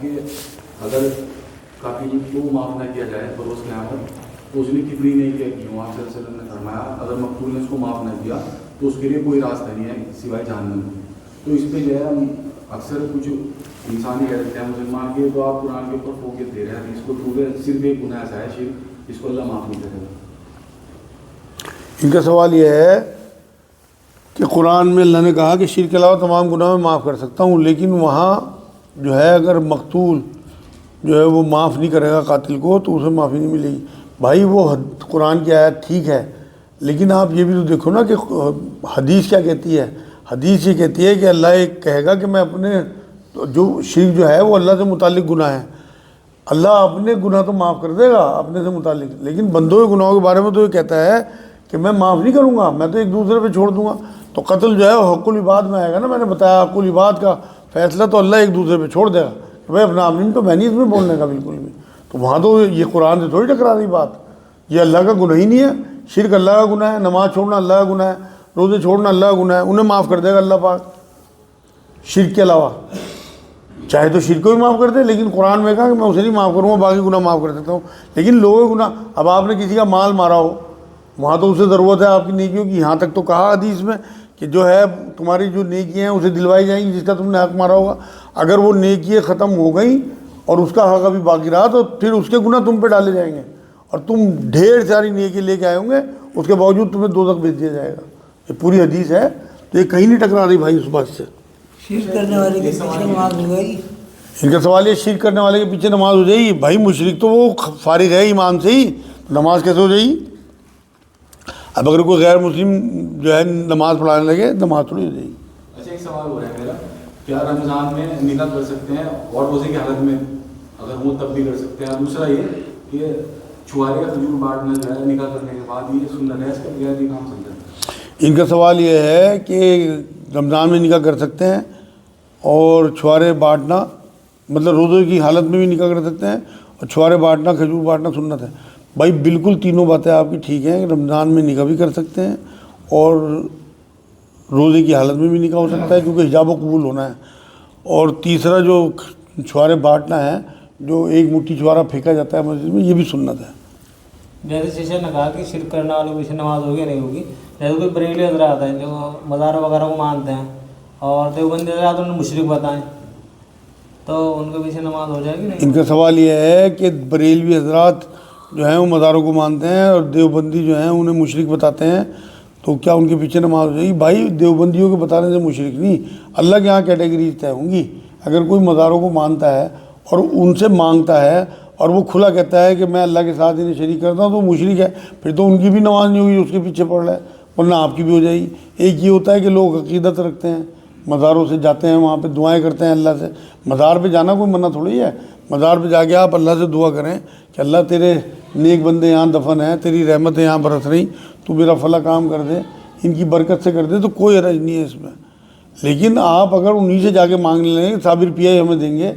کہ اگر کافی کو معاف نہ کیا جائے بروز قیامت تو اس نے کتنی نہیں کیا کی وہاں صلی اللہ علیہ وسلم نے فرمایا اگر مقتول نے اس کو معاف نہ کیا تو اس کے لیے کوئی راستہ نہیں ہے سوائے جہنم میں. تو اس پہ جو ہے ہم اکثر کچھ انسانی کہہ دیتے ہیں مسلمان کے تو آپ قرآن کے اوپر فوکس دے رہے ہیں اس کو پورے صرف ایک گناہ ایسا ہے شرک اس کو اللہ معاف نہیں کرے گا. ان کا سوال یہ ہے کہ قرآن میں اللہ نے کہا کہ شرک کے علاوہ تمام گناہ میں معاف کر سکتا ہوں، لیکن وہاں جو ہے اگر مقتول جو ہے وہ معاف نہیں کرے گا قاتل کو تو اسے معافی نہیں ملے گی. بھائی وہ قرآن کی آیت ٹھیک ہے، لیکن آپ یہ بھی تو دیکھو نا کہ حدیث کیا کہتی ہے. حدیث یہ کہتی ہے کہ اللہ ایک کہے گا کہ میں اپنے جو شرک جو ہے وہ اللہ سے متعلق گناہ ہے، اللہ اپنے گناہ تو معاف کر دے گا اپنے سے متعلق، لیکن بندوں کے گناہوں کے بارے میں تو یہ کہتا ہے کہ میں معاف نہیں کروں گا، میں تو ایک دوسرے پہ چھوڑ دوں گا. تو قتل جو ہے وہ حق العباد میں آئے گا نا. میں نے بتایا حق العباد کا فیصلہ تو اللہ ایک دوسرے پہ چھوڑ دے گا کہ بھائی اپنا آمین تو میں نہیں اس میں بولنے کا بالکل بھی. تو وہاں تو یہ قرآن سے تھوڑی ٹکرا رہی بات. یہ اللہ کا گناہ ہی نہیں ہے. شرک اللہ کا گناہ ہے، نماز چھوڑنا اللہ کا گناہ ہے، روزے چھوڑنا اللہ کا گناہ ہے، انہیں معاف کر دے گا اللہ پاک شرک کے علاوہ. چاہے تو شرک کو بھی معاف کر دے، لیکن قرآن میں کہا کہ میں اسے نہیں معاف کروں گا، باقی گناہ معاف کر سکتا ہوں. لیکن لوگوں کے گناہ، اب آپ نے کسی کا مال مارا ہو وہاں تو اسے ضرورت ہے آپ کی نیکیوں کی. یہاں تک تو کہا حدیث میں کہ جو ہے تمہاری جو نیکیاں ہیں اسے دلوائی جائیں گی جس کا تم نے حق مارا ہوگا. اگر وہ نیکیاں ختم ہو گئیں اور اس کا حق ابھی باقی رہا تو پھر اس کے گناہ تم پہ ڈالے جائیں گے اور تم ڈھیر ساری نیکی لے کے آئے ہوں گے، اس کے باوجود تمہیں دوزخ بھیج دیا جائے گا. یہ پوری حدیث ہے، تو یہ کہیں نہیں ٹکرا رہی بھائی اس بات سے. شرک کرنے والے کے پیچھے نماز ہو گئی. ان کا سوال یہ شرک کرنے والے کے پیچھے نماز ہو جائے گی. بھائی مشرک تو وہ فارغ ہے ایمان سے ہی، نماز کیسے ہو جائے گی؟ اب اگر کوئی غیر مسلم جو ہے نماز پڑھانے لگے نماز تھوڑی ہو جائے گی. اچھا ایک سوال ہو رہا ہے میرا، کیا رمضان میں نکاح کر سکتے ہیں اور روزے کی حالت میں اگر ہوں تب بھی کر سکتے ہیں؟ دوسرا یہ کہ چھوارے کا کھجور بانٹنا جو ہے نکاح کرنے کے بعد یہ سنت ہے، اس کا غیر یہ کام سمجھا ہے. ان کا سوال یہ ہے کہ رمضان میں نکاح کر سکتے ہیں اور چھوارے بانٹنا، مطلب روزے کی حالت میں بھی نکاح کر سکتے ہیں اور چھوارے بانٹنا کھجور بانٹنا سنت ہے. بھائی بالکل تینوں باتیں آپ کی ٹھیک ہیں. رمضان میں نکاح بھی کر سکتے ہیں اور روزے کی حالت میں بھی نکاح ہو سکتا ہے کیونکہ حجاب و قبول ہونا ہے. اور تیسرا جو چھوارے بانٹنا ہے، جو ایک مٹھی چھوارا پھینکا جاتا ہے مسجد میں، یہ بھی سنت ہے. جیسے شیشے نے کہا کہ شرک کرنے والوں کی نماز ہوگی نہیں ہوگی. جیسے کوئی بریلی حضرات ہیں جو مزار وغیرہ کو مانتے ہیں اور دیوبندی حضرات انہیں مشرک بتائیں تو ان کے پیچھے نماز ہو جائے گی نہیں؟ ان کا سوال یہ ہے کہ بریلوی حضرات جو ہیں وہ مزاروں کو مانتے ہیں اور دیوبندی جو ہیں انہیں مشرک بتاتے ہیں، تو کیا ان کے پیچھے نماز ہو جائے گی؟ بھائی دیوبندیوں کے بتانے سے مشرک نہیں، اللہ کے یہاں کیٹیگریز طے ہوں گی. اگر کوئی مزاروں کو مانتا ہے اور ان سے مانگتا ہے اور وہ کھلا کہتا ہے کہ میں اللہ کے ساتھ انہیں شریک کرتا ہوں تو مشرک ہے، پھر تو ان کی بھی نماز نہیں ہوگی، اس کے پیچھے پڑ رہا ہے، ورنہ آپ کی بھی ہو جائے گی. ایک یہ ہوتا ہے کہ لوگ عقیدت رکھتے ہیں، مزاروں سے جاتے ہیں، وہاں پہ دعائیں کرتے ہیں اللہ سے. مزار پہ جانا کوئی منع تھوڑی ہے. مزار پہ جا کے آپ اللہ سے دعا کریں کہ اللہ تیرے نیک بندے یہاں دفن ہیں، تیری رحمتیں یہاں برس رہی، تو میرا فلاں کام کر دے، ان کی برکت سے کر دے، تو کوئی حرج نہیں ہے اس میں. لیکن آپ اگر انہیں سے جا کے مانگنے لگیں صابر پیا ہی ہمیں دیں گے،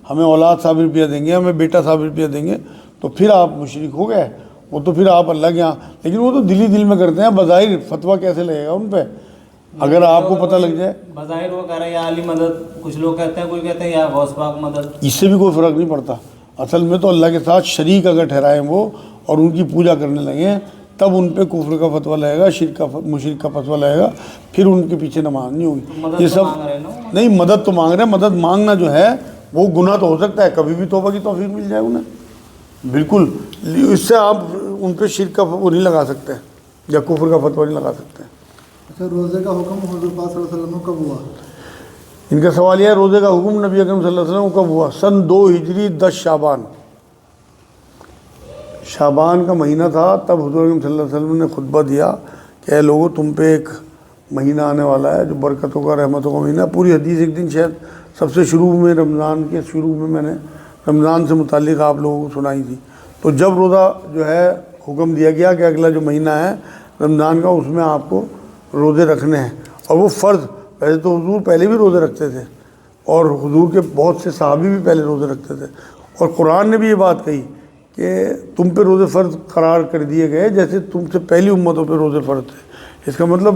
ہمیں اولاد صابر پیا دیں گے، ہمیں بیٹا صابر پیا دیں گے، تو پھر آپ مشرک ہو گئے. وہ تو پھر آپ اللہ کے یہاں، لیکن وہ تو دل ہی دل میں کرتے ہیں. بظاہر فتویٰ کیسے لگے گا ان پہ اگر آپ کو پتہ لگ جائے؟ بظاہر وہ کہہ رہے ہیں یا علی مدد، کچھ لوگ کہتے ہیں، کوئی کہتے ہیں یا غوث پاک مدد. اس سے بھی کوئی فرق نہیں پڑتا. اصل میں تو اللہ کے ساتھ شریک اگر ٹھہرائیں وہ اور ان کی پوجا کرنے لگیں تب ان پہ کفر کا فتویٰ لگے گا، شرک کا مشرک کا فتویٰ لگے گا، پھر ان کے پیچھے نماز نہیں ہوگی. یہ سب نہیں، مدد تو مانگ رہے ہیں. مدد مانگنا جو ہے وہ گناہ تو ہو سکتا ہے، کبھی بھی توبہ کی توفیق مل جائے انہیں، بالکل. اس سے آپ ان پہ شرک کا وہ نہیں لگا سکتے یا کفر کا فتویٰ نہیں لگا سکتے. اچھا، روزے کا حکم حضور پاک صلی اللہ علیہ وسلم کو کب ہوا؟ ان کا سوال یہ ہے روزے کا حکم نبی اکرم صلی اللہ علیہ وسلم کو کب ہوا؟ سن 2 ہجری 10 شعبان کا مہینہ تھا. تب حضور اکرم صلی اللہ علیہ وسلم نے خطبہ دیا کہ اے لوگوں، تم پہ ایک مہینہ آنے والا ہے جو برکتوں کا، رحمتوں کا مہینہ. پوری حدیث ایک دن شاید سب سے شروع میں، رمضان کے شروع میں میں نے رمضان سے متعلق آپ لوگوں کو سنائی تھی. تو جب روزہ جو ہے حکم دیا گیا کہ اگلا جو مہینہ ہے رمضان کا، اس میں آپ کو روزے رکھنے ہیں اور وہ فرض. ویسے تو حضور پہلے بھی روزے رکھتے تھے اور حضور کے بہت سے صحابی بھی پہلے روزے رکھتے تھے، اور قرآن نے بھی یہ بات کہی کہ تم پہ روزے فرض قرار کر دیے گئے جیسے تم سے پہلی امتوں پہ روزے فرض تھے. اس کا مطلب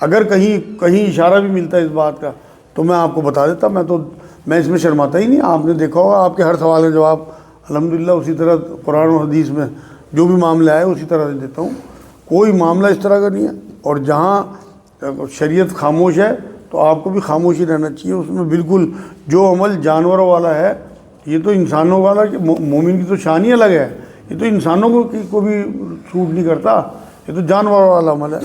اگر کہیں اشارہ بھی ملتا ہے اس بات کا تو میں آپ کو بتا دیتا. میں اس میں شرماتا ہی نہیں. آپ نے دیکھا ہوگا آپ کے ہر سوال کا جواب الحمدللہ اسی طرح قرآن و حدیث میں جو بھی معاملہ ہے اسی طرح سے دیتا ہوں. کوئی معاملہ اس طرح کا نہیں ہے. اور جہاں شریعت خاموش ہے تو آپ کو بھی خاموشی رہنا چاہیے. اس میں بالکل جو عمل جانوروں والا ہے یہ تو انسانوں والا, مومن کی تو شان ہی الگ ہے. یہ تو انسانوں کو بھی سوٹ نہیں کرتا, یہ تو جانوروں والا عمل ہے.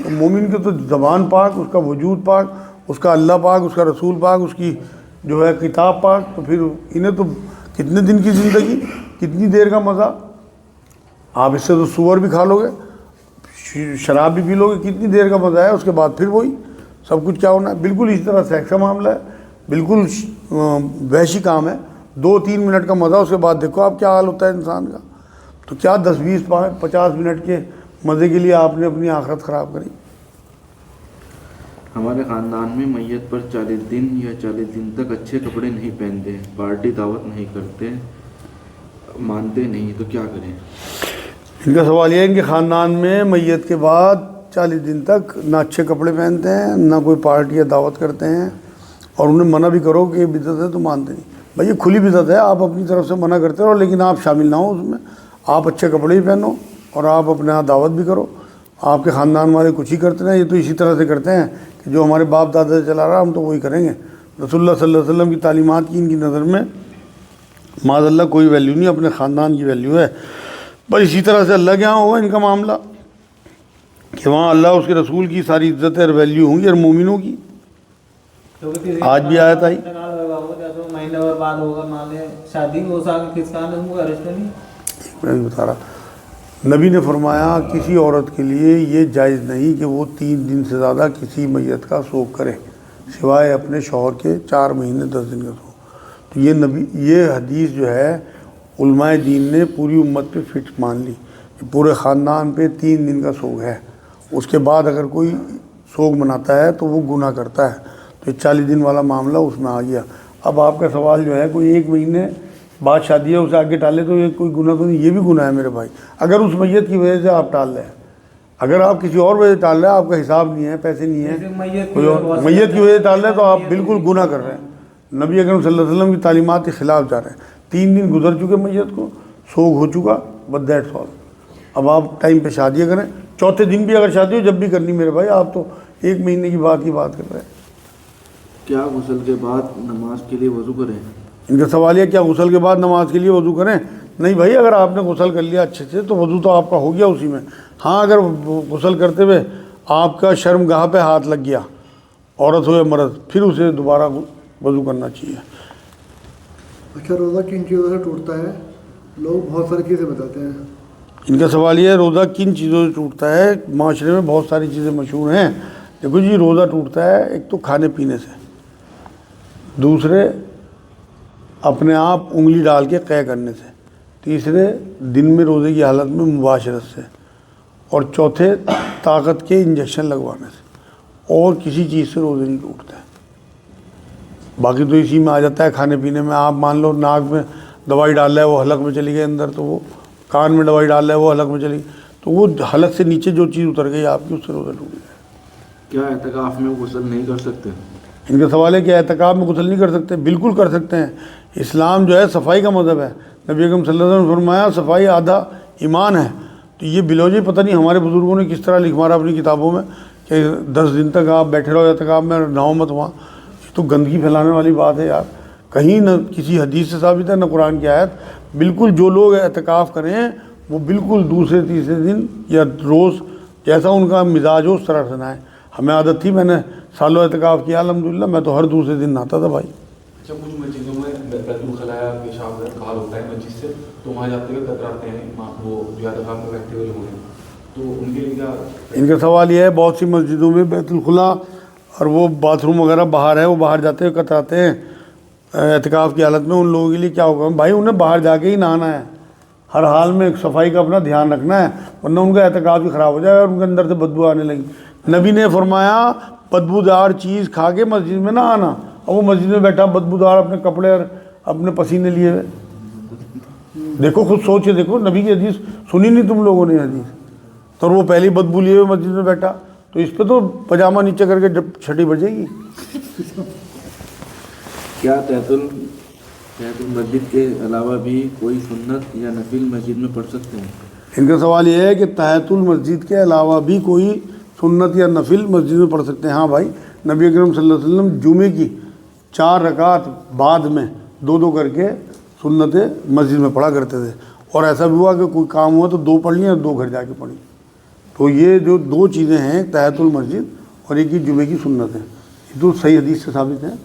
تو مومن کی تو زبان پاک, اس کا وجود پاک, اس کا اللہ پاک, اس کا رسول پاک, اس کی جو ہے کتاب پاک. تو پھر انہیں تو کتنے دن کی زندگی, کتنی دیر کا مزہ. آپ اس سے تو سور بھی کھا لو گے, شراب بھی پی لو گے, کتنی دیر کا مزہ ہے. اس کے بعد پھر وہی سب کچھ کیا ہونا ہے. بالکل اسی طرح سیکس کا معاملہ ہے, بالکل وحشی کام ہے. 2-3 منٹ کا مزہ, اس کے بعد دیکھو آپ کیا حال ہوتا ہے انسان کا. تو کیا 10-20-50 منٹ کے مزے کے لیے آپ نے اپنی آخرت خراب کری. ہمارے خاندان میں میت پر 40 دن یا 40 دن تک اچھے کپڑے نہیں پہنتے, پارٹی دعوت نہیں کرتے, مانتے نہیں, تو کیا کریں؟ ان کا سوال یہ ہے کہ خاندان میں میت کے بعد 40 دن تک نہ اچھے کپڑے پہنتے ہیں, نہ کوئی پارٹی یا دعوت کرتے ہیں, اور انہیں منع بھی کرو کہ یہ بدعت ہے تو مانتے نہیں. بھائی یہ کھلی بدعت ہے, آپ اپنی طرف سے منع کرتے رہو لیکن آپ شامل نہ ہو اس میں. آپ اچھے کپڑے ہی پہنو اور آپ اپنے یہاں دعوت بھی کرو. آپ کے خاندان والے کچھ ہی کرتے ہیں, یہ تو اسی طرح سے کرتے ہیں کہ جو ہمارے باپ دادا سے چلا رہا ہم تو وہی کریں گے. رسول اللہ صلی اللہ علیہ وسلم کی تعلیمات کی ان کی نظر میں معاذ اللہ کوئی ویلیو نہیں, اپنے خاندان کی ویلیو ہے. بس اسی طرح سے اللہ کے یہاں ہوگا ان کا معاملہ کہ وہاں اللہ اس کے رسول کی ساری عزتیں اور ویلیو ہوں گی اور مومنوں کی. آج بھی آیت آئی, مہینے بعد ہوگا, مان لیں شادی ہو سکے کس کام میں ارسٹ نہیں. میں بھی بتا رہا, نبی نے فرمایا کسی عورت کے لیے یہ جائز نہیں کہ وہ 3 دن سے زیادہ کسی میت کا سوگ کرے سوائے اپنے شوہر کے 4 مہینے 10 دن کا سوگ. تو یہ حدیث جو ہے علماء دین نے پوری امت پہ فٹ مان لی کہ پورے خاندان پہ 3 دن کا سوگ ہے. اس کے بعد اگر کوئی سوگ مناتا ہے تو وہ گناہ کرتا ہے. تو 40 دن والا معاملہ اس میں آ گیا. اب آپ کا سوال جو ہے کوئی 1 مہینے بعد شادی ہے اسے آگے ٹالے تو یہ کوئی گناہ تو نہیں, یہ بھی گناہ ہے میرے بھائی. اگر اس میت کی وجہ سے آپ ٹال رہے ہیں, اگر آپ کسی اور وجہ سے ٹال رہے ہیں, آپ کا حساب نہیں ہے, پیسے نہیں ہیں, کوئی اور میت کی وجہ سے ٹال رہے ہیں تو آپ بالکل گناہ کر رہے ہیں. نبی اکرم صلی اللہ علیہ وسلم کی تعلیمات کے خلاف جا رہے ہیں. 3 دن گزر چکے میت کو, سوگ ہو چکا, بس دیٹس آل. اب آپ ٹائم پہ شادیاں کریں, 4تھے دن بھی اگر شادی ہو جب بھی کرنی میرے بھائی. آپ تو 1 مہینے کی بات کر رہے ہیں. کیا غسل کے بعد نماز کے لیے وضو کریں؟ ان کا سوال یہ کیا غسل کے بعد نماز کے لیے وضو کریں؟ نہیں بھائی, اگر آپ نے غسل کر لیا اچھے سے تو وضو تو آپ کا ہو گیا اسی میں. ہاں اگر غسل کرتے ہوئے آپ کا شرم گاہ پہ ہاتھ لگ گیا, عورت ہو یا مرد, پھر اسے دوبارہ وضو کرنا چاہیے. اچھا, روزہ کن چیزوں سے ٹوٹتا ہے؟ لوگ بہت ساری چیزیں بتاتے ہیں. ان کا سوال یہ ہے روزہ کن چیزوں سے ٹوٹتا ہے؟ معاشرے میں بہت ساری چیزیں مشہور ہیں. دیکھو جی, روزہ ٹوٹتا ہے ایک تو کھانے پینے سے, دوسرے اپنے آپ انگلی ڈال کے قے کرنے سے, تیسرے دن میں روزے کی حالت میں مباشرت سے, اور چوتھے طاقت کے انجیکشن لگوانے سے. اور کسی چیز سے روزے نہیں ٹوٹتے ہیں. باقی تو اسی میں آ جاتا ہے کھانے پینے میں. آپ مان لو ناک میں دوائی ڈال رہا ہے وہ حلق میں چلی گئی اندر, تو وہ کان میں دوائی ڈال رہا ہے وہ حلق میں چلی گئی, تو وہ حلق سے نیچے جو چیز اتر گئی آپ کی, اس سے روزہ ٹوٹ گیا. کیا اعتکاف میں غسل نہیں کر سکتے؟ ان کا سوال ہے کہ اعتکاف میں غسل نہیں کر سکتے؟ بالکل کر سکتے ہیں. اسلام جو ہے صفائی کا مذہب ہے. نبی اکرم صلی اللہ علیہ وسلم نے فرمایا صفائی آدھا ایمان ہے. تو یہ بلوجی پتہ نہیں ہمارے بزرگوں نے کس طرح لکھ مارا اپنی کتابوں میں کہ 10 دن تک آپ بیٹھے رہو اعتکاف میں, نہو مت وہاں. یہ تو گندگی پھیلانے والی بات ہے یار. کہیں نہ کسی حدیث سے ثابت ہے نہ قرآن کی آیت. بالکل جو لوگ اعتکاف کریں وہ بالکل دوسرے تیسرے دن یا روز جیسا ان کا مزاج ہو اس طرح سے نہائیں. ہمیں عادت تھی, میں نے سالوں اعتکاف کیا الحمدللہ, میں تو ہر دوسرے دن نہاتا تھا بھائی. اچھا, کچھ مسجدوں میں بیت الخلاء پیشاب کال ہوتا ہے مسجد سے, تو وہاں جاتے ہوئے کتراتے ہیں وہ جو اعتکاف میں رہتے ہوئے لوگ ہیں, تو ان کے لیے کیا؟ ان کا سوال یہ ہے بہت سی مسجدوں میں بیت الخلاء اور وہ باتھ روم وغیرہ باہر ہے, وہ باہر جاتے ہوئے کتراتے ہیں اعتکاف کی حالت میں. ان لوگوں کے لیے کیا ہوگا بھائی؟ انہیں باہر جا کے ہی نہانا ہے, ہر حال میں صفائی کا اپنا دھیان رکھنا ہے, ورنہ ان کا اعتکاف بھی خراب ہو جائے اور ان کے اندر سے بدبو آنے لگی. نبی نے فرمایا بدبودار چیز کھا کے مسجد میں نہ آنا. اور وہ مسجد میں بیٹھا بدبودار اپنے کپڑے اور اپنے پسینے لیے ہوئے. دیکھو خود سوچ کے دیکھو, نبی کی حدیث سنی نہیں تم لوگوں نے حدیث, تو وہ پہلی بدبو لیے ہوئے مسجد میں بیٹھا. تو اس پہ تو پجامہ نیچے کر کے جب چھٹی بجے گی. کیا تحت المسجد کے علاوہ بھی کوئی سنت یا نفل مسجد میں پڑھ سکتے ہیں؟ ان کا سوال یہ ہے کہ تحت المسجد کے علاوہ بھی کوئی سنت یا نفل مسجد میں پڑھ سکتے ہیں. ہاں بھائی، نبی اکرم صلی اللہ علیہ وسلم جمعے کی 4 رکعت بعد میں 2 کر کے سنت مسجد میں پڑھا کرتے تھے. اور ایسا بھی ہوا کہ کوئی کام ہوا تو 2 پڑھ لیں اور 2 گھر جا کے پڑھی. تو یہ جو 2 چیزیں ہیں، تحت المسجد اور ایک یہ جمعے کی سنت ہے، یہ تو صحیح حدیث سے ثابت ہیں.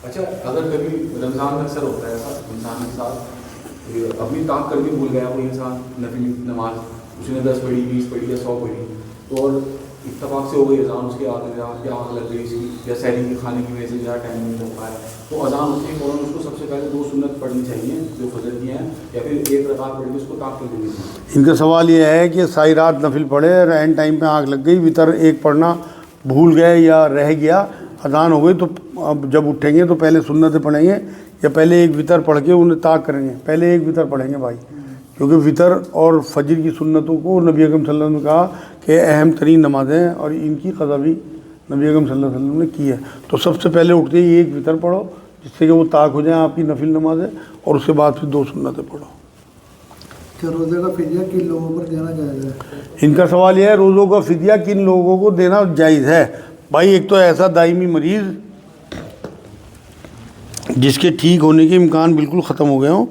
اچھا، اگر کبھی رمضان میں اکثر ہوتا ہے ایسا انسان کے ساتھ، اپنی طاقت کر کے بھول گیا کوئی انسان نفلی نماز، اس نے 10 پڑھی، 20 پڑھی یا 100 پڑھی، تو اور اتفاق سے ہو گئی اذان، اس کے آگے یا آگ لگ گئی اس کی، یا سحری کے کھانے کی وجہ سے یا ٹائم نہیں ہو پایا، تو اذان ہوتی ہے فوراً اس کو سب سے پہلے 2 سنت پڑھنی چاہیے جو فجر کی ہیں، یا پھر 1 رکعت پڑھ کے اس کو طاقت کر دینی چاہیے؟ ان کا سوال یہ ہے کہ ساری رات نفل پڑھے، اینڈ ٹائم پہ آنکھ لگ گئی، وطر 1 پڑھنا بھول گئے یا رہ گیا، اذان ہو گئی، تو اب جب اٹھیں گے تو پہلے سنتیں پڑھیں گے یا پہلے 1 وطر پڑھ کے انہیں طاق کریں گے؟ پہلے 1 وطر پڑھیں گے بھائی، کیونکہ وطر اور فجر کی سنتوں کو نبی اکرم صلی اللہ علیہ وسلم نے کہا کہ اہم ترین نمازیں ہیں، اور ان کی قضا بھی نبی اکرم صلی اللہ علیہ وسلم نے کی ہے. تو سب سے پہلے اٹھتے ہی 1 وطر پڑھو جس سے کہ وہ طاق ہو جائیں آپ کی نفل نمازیں، اور اس کے بعد پھر 2 سنتیں پڑھو. کیا روزے کا فدیہ کن لوگوں پر دینا جائز ہے؟ ان کا سوال یہ ہے روزوں کا فدیہ کن لوگوں کو دینا جائز ہے. بھائی، ایک تو ایسا دائمی مریض جس کے ٹھیک ہونے کے امکان بالکل ختم ہو گئے ہوں،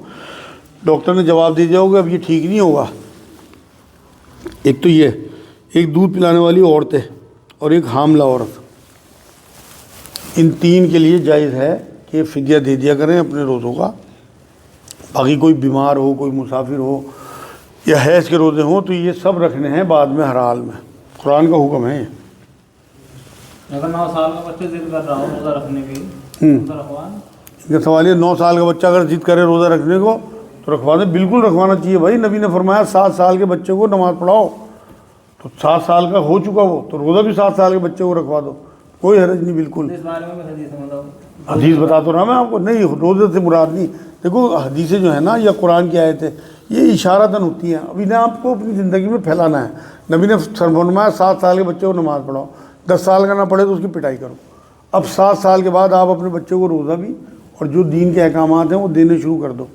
ڈاکٹر نے جواب دے دیا ہوگا اب یہ ٹھیک نہیں ہوگا. ایک تو یہ، ایک دودھ پلانے والی عورتیں اور ایک حاملہ عورت، ان 3 کے لیے جائز ہے کہ فدیہ دے دیا کریں اپنے روزوں کا. باقی کوئی بیمار ہو، کوئی مسافر ہو یا حیض کے روزے ہوں تو یہ سب رکھنے ہیں بعد میں ہر حال میں، قرآن کا حکم ہے. اگر 9 سال کا بچہ ضد کر رہا ہو روزہ رکھنے کی، روزہ رکھوائیں. ان کا سوال یہ 9 سال کا بچہ اگر ضد کرے روزہ رکھنے کو تو رکھوا دیں. بالکل رکھوانا چاہیے بھائی. نبی نے فرمایا 7 سال کے بچے کو نماز پڑھاؤ، تو 7 سال کا ہو چکا وہ تو روزہ بھی 7 سال کے بچے کو رکھوا دو، کوئی حرج نہیں. بالکل اس بارے میں حدیث ہے، مطلب حدیث بتا تو رہا میں آپ کو. نہیں، روزے سے مراد نہیں. دیکھو حدیثیں جو ہے نا یا قرآن کی آیتیں یہ اشارتاً ہوتی ہیں، اب انہیں آپ کو اپنی زندگی میں پھیلانا ہے. نبی نے فرمایا 7 سال کے بچے کو نماز پڑھاؤ، 10 سال کا نہ پڑھے تو اس کی پٹائی کرو. اب 7 سال کے بعد آپ اپنے بچے کو روزہ بھی اور جو دین کے احکامات ہیں وہ دینے شروع کر دو.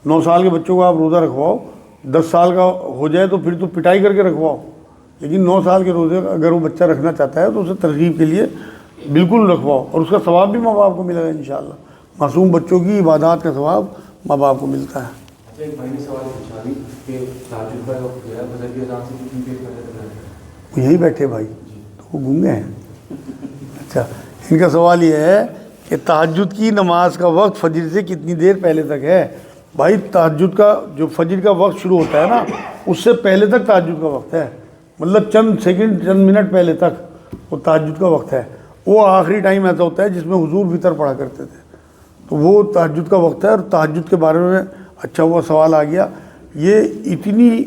9 سال کے بچوں کو آپ روزہ رکھواؤ، 10 سال کا ہو جائے تو پھر تو پٹائی کر کے رکھواؤ. لیکن 9 سال کے روزے اگر وہ بچہ رکھنا چاہتا ہے تو اسے ترغیب کے لیے بالکل رکھواؤ، اور اس کا ثواب بھی ماں باپ کو ملے گا انشاءاللہ. معصوم بچوں کی عبادات کا ثواب ماں باپ کو ملتا ہے. اچھا، ایک بھائی نے سوال پوچھا بھی کہ تہجد کا وقت جو ہے فجر کی اذان سے کتنی دیر پہلے تک ہے؟ یہیں بیٹھے بھائی تو وہ گونگے ہیں. اچھا، ان کا سوال یہ ہے کہ تہجد کی نماز کا وقت فجر سے کتنی دیر پہلے تک ہے؟ بھائی، تہجد کا جو فجر کا وقت شروع ہوتا ہے نا اس سے پہلے تک تہجد کا وقت ہے. مطلب چند سیکنڈ، چند منٹ پہلے تک وہ تہجد کا وقت ہے. وہ آخری ٹائم ایسا ہوتا ہے جس میں حضور وطر پڑھا کرتے تھے، تو وہ تہجد کا وقت ہے. اور تہجد کے بارے میں اچھا ہوا سوال آ گیا. یہ اتنی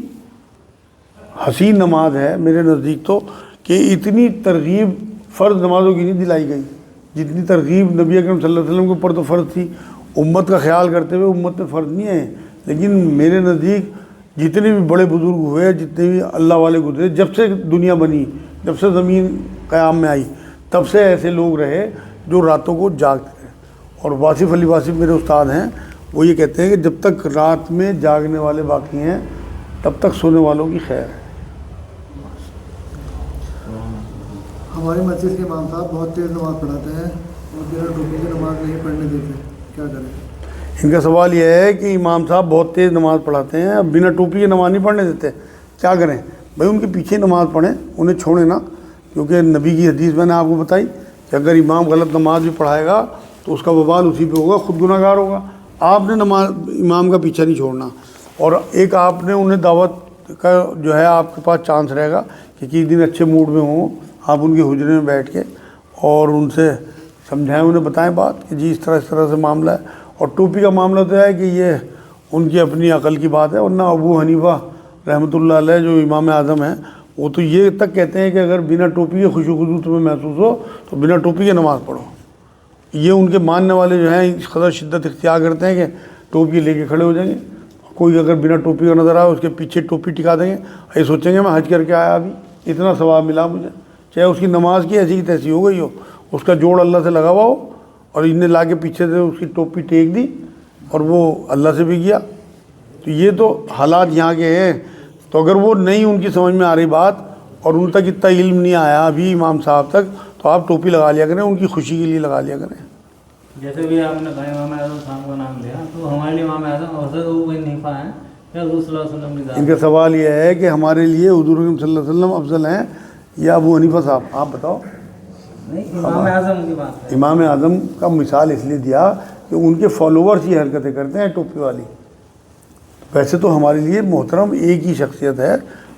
حسین نماز ہے میرے نزدیک تو کہ اتنی ترغیب فرض نمازوں کی نہیں دلائی گئی جتنی ترغیب نبی اکرم صلی اللہ علیہ وسلم کے اوپر تو فرض تھی. امت کا خیال کرتے ہوئے امت میں فرض نہیں ہے، لیکن میرے نزدیک جتنے بھی بڑے بزرگ ہوئے، جتنے بھی اللہ والے گزرے، جب سے دنیا بنی، جب سے زمین قیام میں آئی، تب سے ایسے لوگ رہے جو راتوں کو جاگتے رہے. اور واصف علی واصف میرے استاد ہیں، وہ یہ کہتے ہیں کہ جب تک رات میں جاگنے والے باقی ہیں تب تک سونے والوں کی خیر ہے. ہماری مسجد کے امام صاحب بہت تیز نماز پڑھاتے ہیں اور بنا ٹوپی کی نماز نہیں پڑھنے دیتے، کیا کریں؟ ان کا سوال یہ ہے کہ امام صاحب بہت تیز نماز پڑھاتے ہیں، اب بنا ٹوپی کی نماز نہیں پڑھنے دیتے، کیا کریں؟ بھائی ان کے پیچھے نماز پڑھیں، انہیں چھوڑیں نا. کیونکہ نبی کی حدیث میں نے آپ کو بتائی کہ اگر امام غلط نماز بھی پڑھائے گا تو اس کا وبال اسی پہ ہوگا، خود گناہ گار ہوگا. آپ نے نماز امام کا پیچھا نہیں چھوڑنا. اور ایک آپ نے انہیں دعوت کا جو ہے آپ کے پاس چانس رہے گا کہ کسی دن اچھے موڈ میں ہوں، آپ ان کے حجرے میں بیٹھ کے اور ان سے سمجھائیں، انہیں بتائیں بات کہ جی اس طرح سے معاملہ ہے. اور ٹوپی کا معاملہ تو ہے کہ یہ ان کی اپنی عقل کی بات ہے، ورنہ ابو حنیفہ رحمۃ اللہ علیہ جو امام اعظم ہیں وہ تو یہ تک کہتے ہیں کہ اگر بنا ٹوپی کے خوشو خضو تمہیں محسوس ہو تو بنا ٹوپی کے نماز پڑھو. یہ ان کے ماننے والے جو ہیں اس قدر شدت اختیار کرتے ہیں کہ ٹوپی لے کے کھڑے ہو جائیں گے. کوئی اگر بنا ٹوپی کا نظر آئے اس کے پیچھے ٹوپی ٹکا دیں گے، یہ سوچیں گے میں حج کر کے آیا ابھی اتنا ثواب ملا مجھے. چاہے اس کی نماز کی ایسی کی تیسی ہو گئی ہو, اس کا جوڑ اللہ سے لگا ہوا ہو اور ان نے لا کے پیچھے سے اس کی ٹوپی ٹیک دی اور وہ اللہ سے بھی گیا. تو یہ تو حالات یہاں کے ہیں. تو اگر وہ نہیں ان کی سمجھ میں آ رہی بات اور ان تک اتنا علم نہیں آیا ابھی امام صاحب تک, تو آپ ٹوپی لگا لیا کریں, ان کی خوشی کے لیے لگا لیا کریں. جیسے بھی آپ نے کہا امام اعظم صاحب کا نام لیا, تو ہمارے لیے امام اعظم حضرت ابو حنیفہ ہیں یا حضور صلی اللہ علیہ وسلم کی ذات؟ ان کا سوال یہ ہے کہ ہمارے لیے حضور اکرم صلی اللہ علیہ وسلم افضل ہیں یا ابو حنیفہ صاحب؟ آپ بتاؤ. نہیں, امام اعظم کی بات ہے. امام اعظم کا مثال اس لیے دیا کہ ان کے فالوورز یہ حرکتیں کرتے ہیں ٹوپی والی. ویسے تو ہمارے لیے محترم ایک ہی شخصیت ہے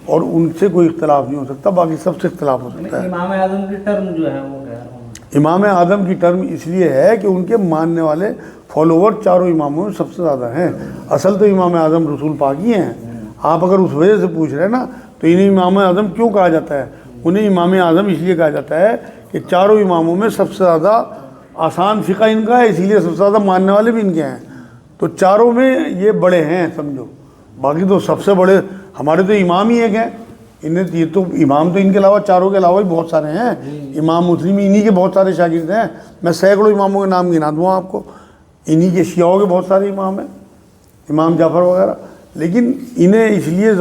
اور ان سے کوئی اختلاف نہیں ہو سکتا, باقی سب سے اختلاف ہو سکتا ہے. امام اعظم کی ٹرم جو ہے وہ کہہ رہا ہوں. امام اعظم کی ٹرم اس لیے ہے کہ ان کے ماننے والے فالوور چاروں اماموں میں سب سے زیادہ ہیں. اصل تو امام اعظم رسول پاک ہی ہیں. آپ اگر اس وجہ سے پوچھ رہے ہیں نا, تو انہیں امام اعظم کیوں کہا جاتا ہے؟ انہیں امام اعظم اس لیے کہا جاتا ہے کہ چاروں اماموں میں سب سے زیادہ آسان فقہ ان کا ہے, اسی لیے سب سے زیادہ ماننے والے بھی ان کے ہیں. تو چاروں میں یہ بڑے ہیں سمجھو. باقی تو سب سے بڑے ہمارے تو امام ہی ایک ہیں. انہیں یہ تو امام تو ان کے علاوہ چاروں کے علاوہ بھی بہت سارے ہیں. امام مسلم انہی کے بہت سارے شاگرد ہیں. میں سینکڑوں اماموں کے نام گنا دوں آپ کو. انہی کے شیعوں کے بہت سارے امام ہیں, امام جعفر وغیرہ. لیکن انہیں اس لیے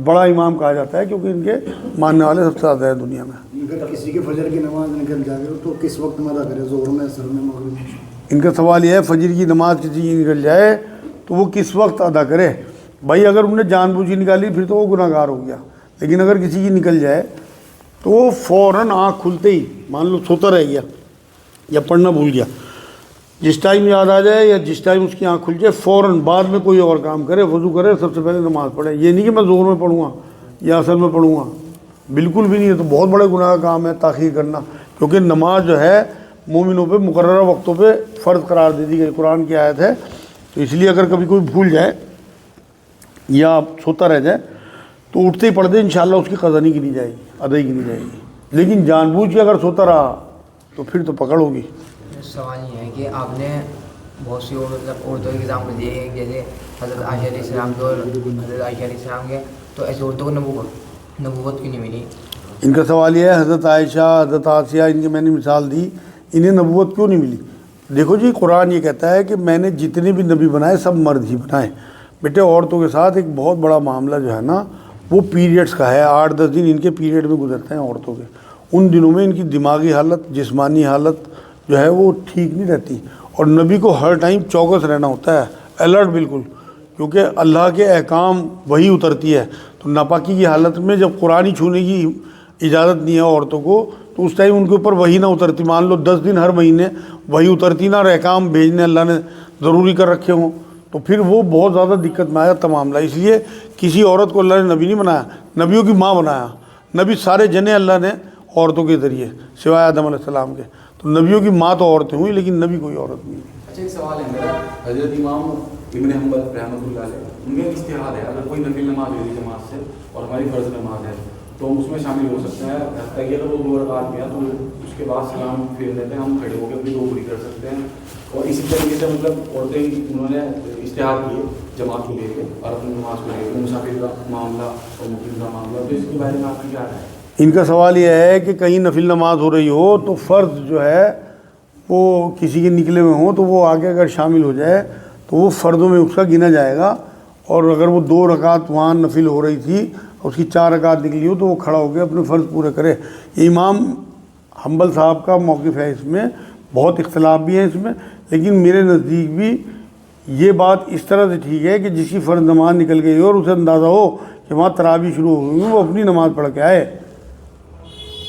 بڑا امام کہا جاتا ہے کیونکہ ان کے ماننے والے سب سے زیادہ ہیں دنیا میں. اگر کسی کے فجر کی نماز نکل جائے تو کس وقت میں ادا کرے؟ ظہر میں, عصر میں, مغرب میں؟ ان کا سوال یہ ہے فجر کی نماز کسی کی نکل جائے تو وہ کس وقت ادا کرے؟ بھائی اگر انہیں جان بوجھ کے نکالی پھر تو وہ گناہ گار ہو گیا. لیکن اگر کسی کی نکل جائے تو وہ فوراً آنکھ کھلتے ہی, مان لو سوتا رہ گیا یا پڑھنا بھول گیا, جس ٹائم یاد آ جائے یا جس ٹائم اس کی آنکھ کھل جائے فوراً بعد میں کوئی اور کام کرے, وضو کرے, سب سے پہلے نماز پڑھے. یہ نہیں کہ میں ظہر میں پڑھوں گا یا عصر میں پڑھوں گا, بالکل بھی نہیں. ہے تو بہت بڑے گناہ کا کام ہے تاخیر کرنا, کیونکہ نماز جو ہے مومنوں پہ مقررہ وقتوں پہ فرض قرار دے دی گئی, قرآن کی آیت ہے. تو اس لیے اگر کبھی کوئی بھول جائے یا سوتا رہ جائے تو اٹھتے ہی پڑھ دے, انشاءاللہ اس کی قضا نہیں گنی جائے گی, ادائی گنی جائے گی. لیکن جان بوجھ کے اگر سوتا رہا تو پھر تو پکڑ ہوگی. سوال یہ ہے کہ آپ نے بہت سی عورتوں کے ایگزامپل دیے ہیں, جیسے حضرت عائشہ علیہ السلام کے اور حضرت عائشہ علیہ السلام کے, تو ایسے عورتوں کو نبوت کیوں نہیں ملی؟ ان کا سوال یہ ہے حضرت عائشہ, حضرت آسیہ, ان کی میں نے مثال دی, انہیں نبوت کیوں نہیں ملی؟ دیکھو جی, قرآن یہ کہتا ہے کہ میں نے جتنے بھی نبی بنائے سب مرد ہی بنائے. بیٹے عورتوں کے ساتھ ایک بہت بڑا معاملہ جو ہے نا وہ پیریڈز کا ہے. 8-10 دن ان کے پیریڈ میں گزرتے ہیں عورتوں کے. ان دنوں میں ان کی دماغی حالت, جسمانی حالت جو ہے وہ ٹھیک نہیں رہتی, اور نبی کو ہر ٹائم چوکس رہنا ہوتا ہے, الرٹ بالکل, کیونکہ اللہ کے احکام وہی اترتی ہے. تو ناپاکی کی حالت میں جب قرآن ہی چھونے کی اجازت نہیں ہے عورتوں کو, تو اس ٹائم ان کے اوپر وہی نہ اترتی. مان لو 10 دن ہر مہینے وہی اترتی نہ, اور احکام بھیجنے اللہ نے ضروری کر رکھے ہوں, تو پھر وہ بہت زیادہ دقت میں آیا تمام معاملہ. اس لیے کسی عورت کو اللہ نے نبی نہیں بنایا, نبیوں کی ماں بنایا. نبی سارے جنے اللہ نے عورتوں کے ذریعے سوائے آدم علیہ السلام کے. تو نبیوں کی ماں تو عورتیں ہوئی, لیکن نبی کوئی عورت نہیں. اچھا, ایک سوال ہے میرا. حضرت امام ابن حنبل رحمۃ اللہ علیہ, ان کا اجتہاد ہے, اگر کوئی نفل نماز ہوئی جماعت سے اور ہماری فرض نماز ہے تو ہم اس میں شامل ہو سکتے ہیں. حتیٰ کہ اگر وہ 2 رکعت کیا تو اس کے بعد سلام پھیر دیتے ہیں, ہم کھڑے ہو کے اپنی 2 پوری کر سکتے ہیں. اور اسی طریقے سے مطلب عورتیں انہوں نے اجتہاد کیے جماعت کو لے کے اور اپنی نماز کو لے کے, مسافر کا معاملہ اور مقیم کا معاملہ, تو اس کے بارے میں آپ کی کیا رائے ہے؟ ان کا سوال یہ ہے کہ کہیں نفل نماز ہو رہی ہو تو فرض جو ہے وہ کسی کے نکلے ہوئے ہوں تو وہ آگے اگر شامل ہو جائے تو وہ فردوں میں اس کا گنا جائے گا. اور اگر وہ 2 رکعت وہاں نفل ہو رہی تھی, اس کی 4 رکعت نکلی ہو, تو وہ کھڑا ہو کے اپنے فرض پورے کرے. امام حنبل صاحب کا موقف ہے, اس میں بہت اختلاف بھی ہے اس میں, لیکن میرے نزدیک بھی یہ بات اس طرح سے ٹھیک ہے کہ جس کی فرض نماز نکل گئی ہو اور اسے اندازہ ہو کہ وہاں تراویح شروع ہو گئی, وہ اپنی نماز پڑھ کے آئے.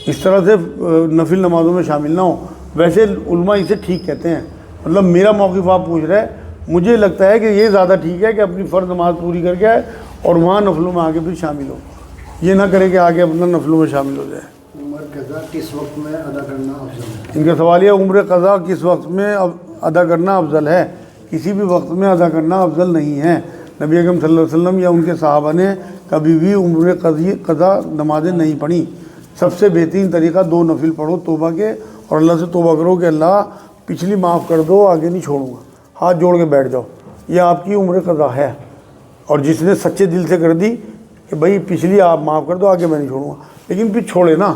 اس طرح سے نفل نمازوں میں شامل نہ ہو. ویسے علماء اسے ٹھیک کہتے ہیں, مطلب میرا موقف آپ پوچھ رہے ہیں, مجھے لگتا ہے کہ یہ زیادہ ٹھیک ہے کہ اپنی فرض نماز پوری کر کے آئے اور وہاں نفلوں میں آگے پھر شامل ہو. یہ نہ کرے کہ آگے اپنا نفلوں میں شامل ہو جائے. عمر قضا کس وقت میں ادا کرنا افضل ہے؟ ان کا سوال یہ, عمر قضا کس وقت میں ادا کرنا افضل ہے؟ کسی بھی وقت میں ادا کرنا افضل نہیں ہے. نبی اکرم صلی اللہ علیہ وسلم یا ان کے صحابہ نے کبھی بھی عمر قضا نمازیں نہیں پڑھیں. سب سے بہترین طریقہ 2 نفل پڑھو توبہ کے, اور اللہ سے توبہ کرو کہ اللہ پچھلی معاف کر دو, آگے نہیں چھوڑوں گا. ہاتھ جوڑ کے بیٹھ جاؤ, یہ آپ کی عمر قضا ہے. اور جس نے سچے دل سے کر دی کہ بھائی پچھلی آپ معاف کر دو, آگے میں نہیں چھوڑوں گا, لیکن پھر چھوڑے نا,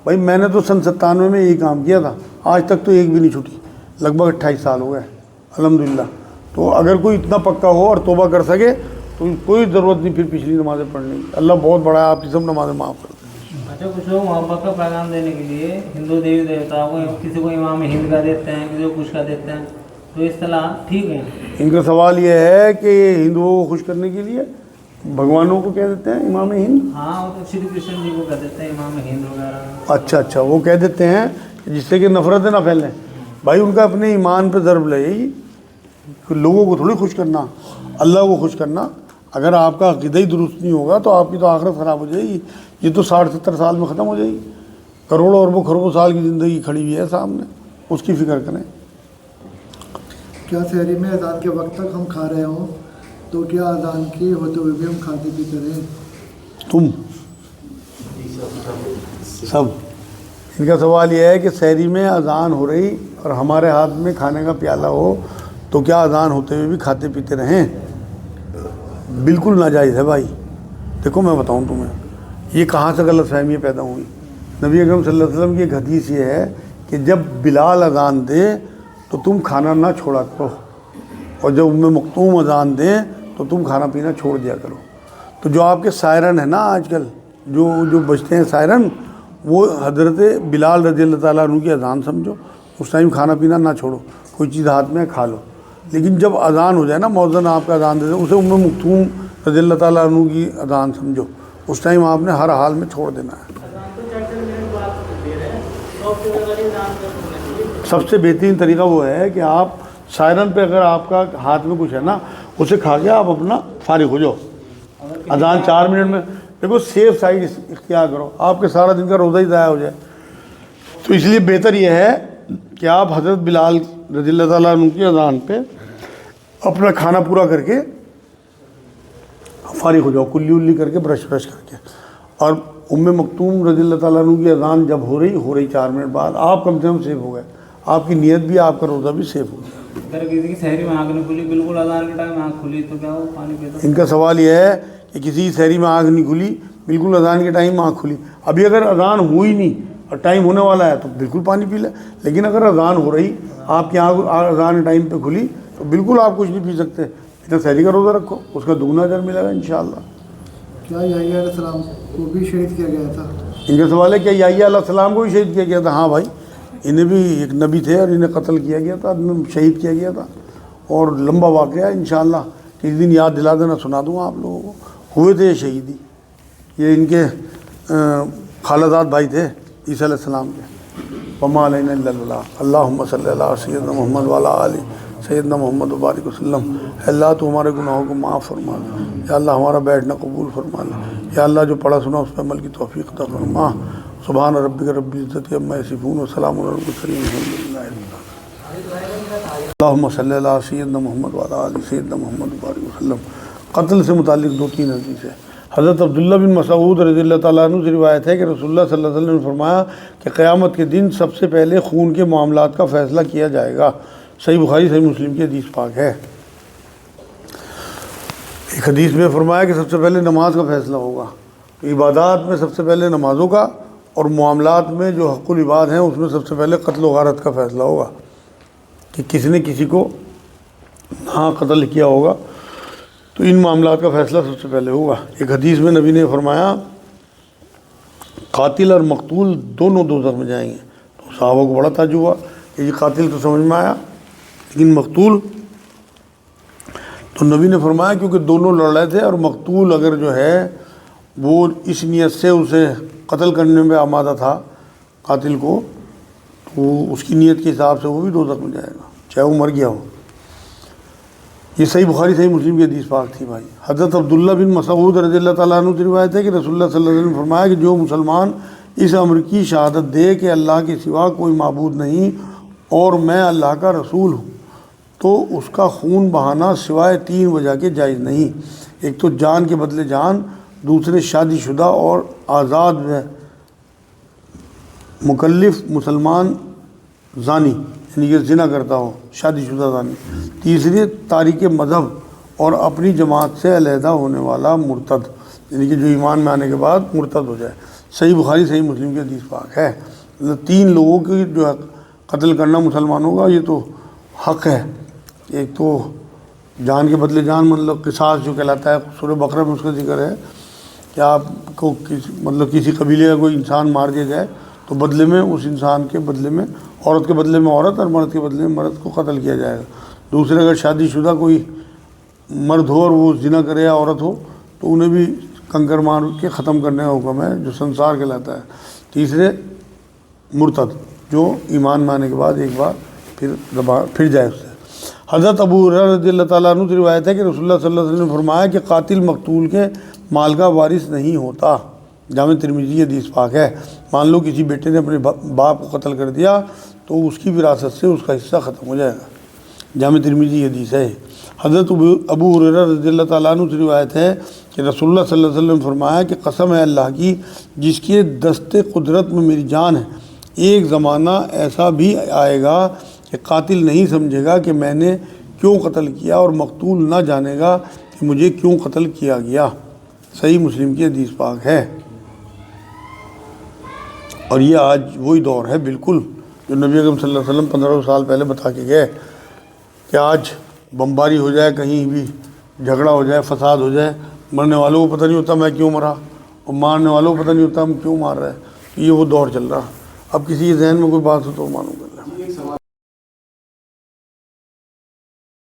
بھائی میں نے تو سن 97 میں یہی کام کیا تھا، آج تک تو ایک بھی نہیں چھوٹی، لگ بھگ 28 سال ہو گئے الحمدللہ۔ تو اگر کوئی اتنا پکا ہو اور توبہ کر سکے تو کوئی ضرورت نہیں پھر پچھلی نمازیں پڑھنے کی، اللہ بہت بڑا ہے، آپ کی سب نمازیں معاف کر دیں۔ اچھا کچھ لوگ محبت کا پیغام دینے کے لیے ہندو دیوی دیوتاؤں کو کسی کو امام ہند کا دیتے ہیں، کسی کو کچھ کا دیتے ہیں، تو اصطلاح ٹھیک ہے؟ ان کا سوال یہ ہے کہ ہندوؤں کو خوش کرنے کے لیے بھگوانوں کو کہہ دیتے ہیں امام ہند؟ ہاں وہ تو شری کرشن جی کو کہہ دیتے ہیں امام ہند وغیرہ۔ اچھا وہ کہہ دیتے ہیں جس سے کہ نفرتیں نہ پھیلیں۔ بھائی ان کا اپنے ایمان پہ ضرب لگے گی، لوگوں کو تھوڑی خوش کرنا، اللہ کو خوش کرنا۔ اگر آپ کا عقیدہ ہی درست نہیں ہوگا تو آپ کی تو آخرت خراب ہو جائے گی، یہ تو 60-70 سال میں ختم ہو جائے گی، کروڑوں اربوں خربوں سال کی زندگی کھڑی ہوئی ہے سامنے، اس کی فکر کریں۔ کیا سحری میں اذان کے وقت تک ہم کھا رہے ہوں تو کیا اذان کی ہوتے ہوئے بھی ہم کھاتے پیتے رہیں؟ تم سب، ان کا سوال یہ ہے کہ سحری میں اذان ہو رہی اور ہمارے ہاتھ میں کھانے کا پیالہ ہو تو کیا اذان ہوتے ہوئے بھی کھاتے پیتے رہیں؟ بالکل ناجائز ہے بھائی۔ دیکھو میں بتاؤں تمہیں یہ کہاں سے غلط فہمیاں پیدا ہوئی۔ نبی اکرم صلی اللہ علیہ وسلم کی ایک حدیث یہ ہے کہ جب بلال اذان دے تو تم کھانا نہ چھوڑا کرو، اور جب ام مکتوم اذان دیں تو تم کھانا پینا چھوڑ دیا کرو۔ تو جو آپ کے سائرن ہیں نا آج کل جو بجتے ہیں سائرن، وہ حضرت بلال رضی اللہ تعالیٰ عنہ کی اذان سمجھو، اس ٹائم کھانا پینا نہ چھوڑو، کوئی چیز ہاتھ میں کھا لو۔ لیکن جب اذان ہو جائے نا، مؤذن آپ کا اذان دے دے، اسے ام مکتوم رضی اللہ تعالیٰ عنہ کی اذان سمجھو، اس ٹائم آپ نے ہر حال میں چھوڑ دینا ہے۔ سب سے بہترین طریقہ وہ ہے کہ آپ سائرن پہ اگر آپ کا ہاتھ میں کچھ ہے نا، اسے کھا کے آپ اپنا فارغ ہو جاؤ۔ اذان 4 منٹ میں، دیکھو سیف سائڈ اختیار کرو، آپ کے سارا دن کا روزہ ہی ضائع ہو جائے۔ تو اس لیے بہتر یہ ہے کہ آپ حضرت بلال رضی اللہ تعالیٰ عنہ کی اذان پہ اپنا کھانا پورا کر کے فارغ ہو جاؤ، کلی ولی کر کے برش کر کے۔ اور ام مکتوم رضی اللہ تعالیٰ عنہ کی اذان جب ہو رہی 4 منٹ بعد، آپ کم سے کم سیف ہو گئے، آپ کی نیت بھی، آپ کا روزہ بھی سیف ہو گیا۔ اگر کسی کی سحری میں آنکھ نہیں کھلی، بالکل اذان کے ٹائم آنکھ کھلی تو کیا وہ پانی پیتا؟ ان کا سوال یہ ہے کہ کسی کی سحری میں آنکھ نہیں کھلی، بالکل اذان کے ٹائم آنکھ کھلی، ابھی اگر اذان ہوئی نہیں اور ٹائم ہونے والا ہے تو بالکل پانی پی لیں۔ لیکن اگر اذان ہو رہی، آپ کی آنکھ اذان کے ٹائم پہ کھلی تو بالکل آپ کچھ نہیں پی سکتے، اتنا سحری کا روزہ رکھو، اس کا دگنا اجر ملے گا انشاءاللہ۔ کیا یحییٰ علیہ السلام کو بھی شہید کیا گیا تھا؟ ان کا سوال ہے کہ یحییٰ علیہ السلام کو بھی شہید کیا گیا تھا؟ ہاں بھائی، انہیں بھی ایک نبی تھے اور انہیں قتل کیا گیا تھا، شہید کیا گیا تھا، اور لمبا واقعہ ہے انشاءاللہ، کسی دن یاد دلا دینا، سنا دوں آپ لوگوں کو۔ ہوئے تھے شہیدی، یہ ان کے خالداد بھائی تھے عیسیٰ علیہ السلام کے۔ وما علینا الا البلاغ، اللہم صلی اللہ سیدنا محمد وعلی آل سیدنا محمد وبارک وسلم۔ اے اللہ تو ہمارے گناہوں کو معاف فرما دے، یا اللہ ہمارا بیٹھنا قبول فرما لے، یا اللہ جو پڑھا سنا اس پہ عمل کی توفیق عطا فرما۔ سبحان ربک رب العزت عما یصفون وسلام علی المرسلین والحمد للہ رب العالمین۔ اللہم صلی اللہ سیدنا محمد وعلی آل سیدنا محمد وبارک وسلم۔ قتل سے متعلق 2-3 حدیث ہے۔ حضرت عبداللہ بن مسعود رضی اللہ تعالیٰ عنہ سے روایت ہے کہ رسول اللہ صلی اللہ علیہ وسلم نے فرمایا کہ قیامت کے دن سب سے پہلے خون کے معاملات کا فیصلہ کیا جائے گا۔ صحیح بخاری صحیح مسلم کی حدیث پاک ہے۔ ایک حدیث میں فرمایا کہ سب سے پہلے نماز کا فیصلہ ہوگا، عبادات میں سب سے پہلے نمازوں کا، اور معاملات میں جو حق العباد ہیں اس میں سب سے پہلے قتل و غارت کا فیصلہ ہوگا کہ کسی نے کسی کو نہ قتل کیا ہوگا، تو ان معاملات کا فیصلہ سب سے پہلے ہوگا۔ ایک حدیث میں نبی نے فرمایا قاتل اور مقتول دونوں دوزخ میں جائیں گے، تو صحابہ کو بڑا تعجب ہوا کہ یہ قاتل تو سمجھ میں آیا لیکن مقتول؟ تو نبی نے فرمایا کیونکہ دونوں لڑ رہے تھے، اور مقتول اگر جو ہے وہ اس نیت سے اسے قتل کرنے میں آمادہ تھا قاتل کو، تو اس کی نیت کے حساب سے وہ بھی دوزخ میں جائے گا چاہے وہ مر گیا ہو۔ یہ صحیح بخاری صحیح مسلم کی حدیث پاک تھی بھائی۔ حضرت عبداللہ بن مسعود رضی اللہ تعالیٰ عنہ کی روایت ہے کہ رسول اللہ صلی اللہ علیہ وسلم نے فرمایا کہ جو مسلمان اس امر کی شہادت دے کہ اللہ کے سوا کوئی معبود نہیں اور میں اللہ کا رسول ہوں، تو اس کا خون بہانا سوائے 3 وجہ کے جائز نہیں۔ ایک تو جان کے بدلے جان، دوسرے شادی شدہ اور آزاد و مکلف مسلمان زانی، یعنی کہ زنا کرتا ہو، شادی شدہ زانی، تیسری تاریک مذہب اور اپنی جماعت سے علیحدہ ہونے والا مرتد، یعنی کہ جو ایمان میں آنے کے بعد مرتد ہو جائے، صحیح بخاری صحیح مسلم کی حدیث پاک ہے. مطلب 3 لوگوں کی جو ہے قتل کرنا مسلمانوں کا یہ تو حق ہے. ایک تو جان کے بدلے جان، مطلب قصاص جو کہلاتا ہے، سورہ بقرہ میں اس کا ذکر ہے کہ آپ کو کسی قبیلے کا کوئی انسان مار دیا جائے تو بدلے میں اس انسان کے بدلے میں عورت کے بدلے میں عورت اور مرد کے بدلے میں مرد کو قتل کیا جائے گا. دوسرے اگر شادی شدہ کوئی مرد ہو اور وہ زنا کرے یا عورت ہو تو انہیں بھی کنکر مار کے ختم کرنے کا حکم ہے جو سنسار کہلاتا ہے. تیسرے مرتد جو ایمان میں آنے کے بعد ایک بار پھر جائے اس سے. حضرت ابو ہریرہ رضی اللہ تعالیٰ عنہ سے روایت ہے کہ رسول اللہ صلی اللہ علیہ وسلم نے فرمایا کہ قاتل مقتول کے مال کا وارث نہیں ہوتا. جامع ترمذی حدیث پاک ہے. مان لو کسی بیٹے نے اپنے باپ کو قتل کر دیا تو اس کی وراثت سے اس کا حصہ ختم ہو جائے گا. جامع ترمذی حدیث ہے. حضرت ابو ہریرہ رضی اللہ تعالیٰ عنہ سے روایت ہے کہ رسول اللہ صلی اللہ علیہ وسلم نے فرمایا کہ قسم ہے اللہ کی جس کے دست قدرت میں میری جان ہے، ایک زمانہ ایسا بھی آئے گا کہ قاتل نہیں سمجھے گا کہ میں نے کیوں قتل کیا اور مقتول نہ جانے گا کہ مجھے کیوں قتل کیا گیا. صحیح مسلم کی حدیث پاک ہے. اور یہ آج وہی دور ہے بالکل جو نبی اکرم صلی اللہ علیہ وسلم 15 سال پہلے بتا کے گئے کہ آج بمباری ہو جائے، کہیں بھی جھگڑا ہو جائے، فساد ہو جائے، مرنے والوں کو پتہ نہیں ہوتا میں کیوں مرا اور مارنے والوں کو پتہ نہیں ہوتا ہم کیوں مار رہے ہیں. یہ وہ دور چل رہا. اب کسی کے ذہن میں کوئی بات ہو تو مانوں.